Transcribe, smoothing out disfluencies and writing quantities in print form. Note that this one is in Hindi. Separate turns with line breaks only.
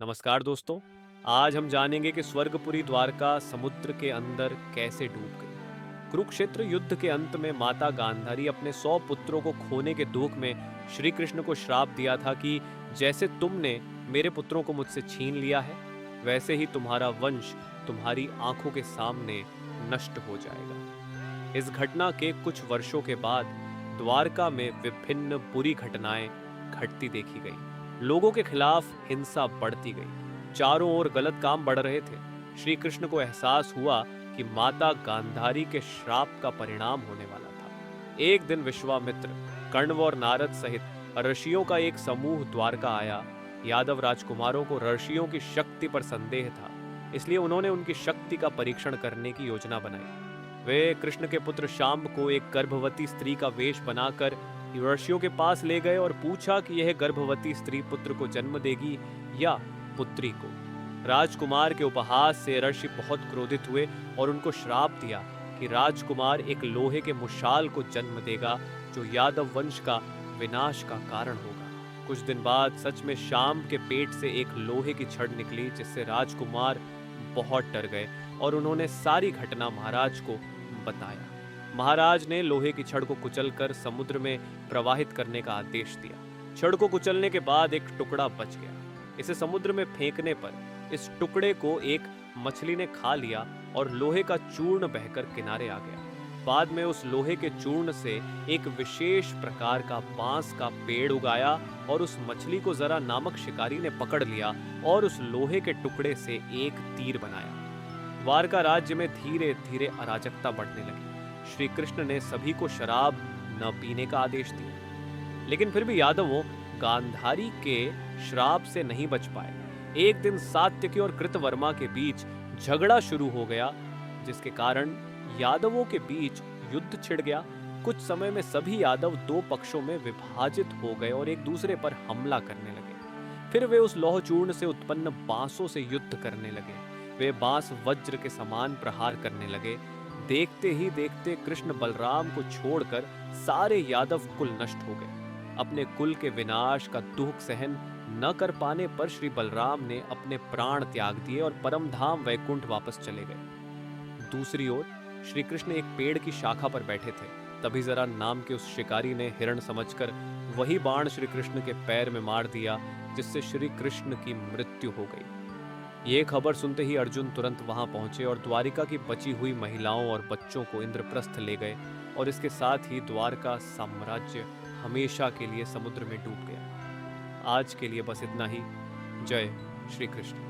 नमस्कार दोस्तों। आज हम जानेंगे कि स्वर्गपुरी द्वारका समुद्र के अंदर कैसे डूब गई। कुरुक्षेत्र युद्ध के अंत में माता गांधारी अपने 100 पुत्रों को खोने के दुख में श्री कृष्ण को श्राप दिया था कि जैसे तुमने मेरे पुत्रों को मुझसे छीन लिया है, वैसे ही तुम्हारा वंश तुम्हारी आंखों के सामने नष्ट हो जाएगा। इस घटना के कुछ वर्षों के बाद द्वारका में विभिन्न बुरी घटनाएं घटती देखी गई। लोगों के खिलाफ हिंसा बढ़ती गई। चारों ओर गलत काम बढ़ रहे थे। श्री कृष्ण को एहसास हुआ कि माता गांधारी के श्राप का परिणाम होने वाला था। एक दिन विश्वामित्र, कण्व और नारद सहित ऋषियों का एक समूह द्वारका आया। यादव राजकुमारों को ऋषियों की शक्ति पर संदेह था, इसलिए उन्होंने उनकी शक्ति का परीक्षण करने की योजना बनाई। वे कृष्ण के पुत्र शाम को एक गर्भवती स्त्री का वेश बनाकर ऋषियों के पास ले गए और पूछा कि यह गर्भवती स्त्री पुत्र को जन्म देगी या पुत्री को। राजकुमार के उपहास से ऋषि बहुत क्रोधित हुए और उनको श्राप दिया कि राजकुमार एक लोहे के मुशाल को जन्म देगा जो यादव वंश का विनाश का कारण होगा। कुछ दिन बाद सच में शाम के पेट से एक लोहे की छड़ निकली, जिससे राजकुमार बहुत डर गए और उन्होंने सारी घटना महाराज को बताया। महाराज ने लोहे की छड़ को कुचलकर समुद्र में प्रवाहित करने का आदेश दिया। छड़ को कुचलने के बाद एक टुकड़ा बच गया। इसे समुद्र में फेंकने पर इस टुकड़े को एक मछली ने खा लिया और लोहे का चूर्ण बहकर किनारे आ गया। बाद में उस लोहे के चूर्ण से एक विशेष प्रकार का बांस का पेड़ उगाया और उस मछली को जरा नामक शिकारी ने पकड़ लिया और उस लोहे के टुकड़े से एक तीर बनाया। द्वारका राज्य में धीरे धीरे अराजकता बढ़ने लगी। श्री कृष्ण ने सभी को शराब न पीने का आदेश दिया, लेकिन फिर भी यादवों गांधारी के श्राप से नहीं बच पाए। एक दिन सात्यकी और कृतवर्मा के बीच झगड़ा शुरू हो गया, जिसके कारण यादवों के बीच युद्ध छिड़ गया। कुछ समय में सभी यादव दो पक्षों में विभाजित हो गए और एक दूसरे पर हमला करने लगे। फिर वे उस लौह चूर्ण से उत्पन्न बांसों से युद्ध करने लगे। वे बांस वज्र के समान प्रहार करने लगे। देखते ही देखते कृष्ण बलराम को छोड़कर सारे यादव कुल नष्ट हो गए। अपने कुल के विनाश का दुख सहन न कर पाने पर श्री बलराम ने अपने प्राण त्याग दिए और परम धाम वैकुंठ वापस चले गए। दूसरी ओर श्री कृष्ण एक पेड़ की शाखा पर बैठे थे। तभी जरा नाम के उस शिकारी ने हिरण समझकर वही बाण श्री कृष्ण के पैर में मार दिया, जिससे श्री कृष्ण की मृत्यु हो गई। ये खबर सुनते ही अर्जुन तुरंत वहां पहुंचे और द्वारिका की बची हुई महिलाओं और बच्चों को इंद्रप्रस्थ ले गए और इसके साथ ही द्वारका साम्राज्य हमेशा के लिए समुद्र में डूब गया। आज के लिए बस इतना ही। जय श्री कृष्ण।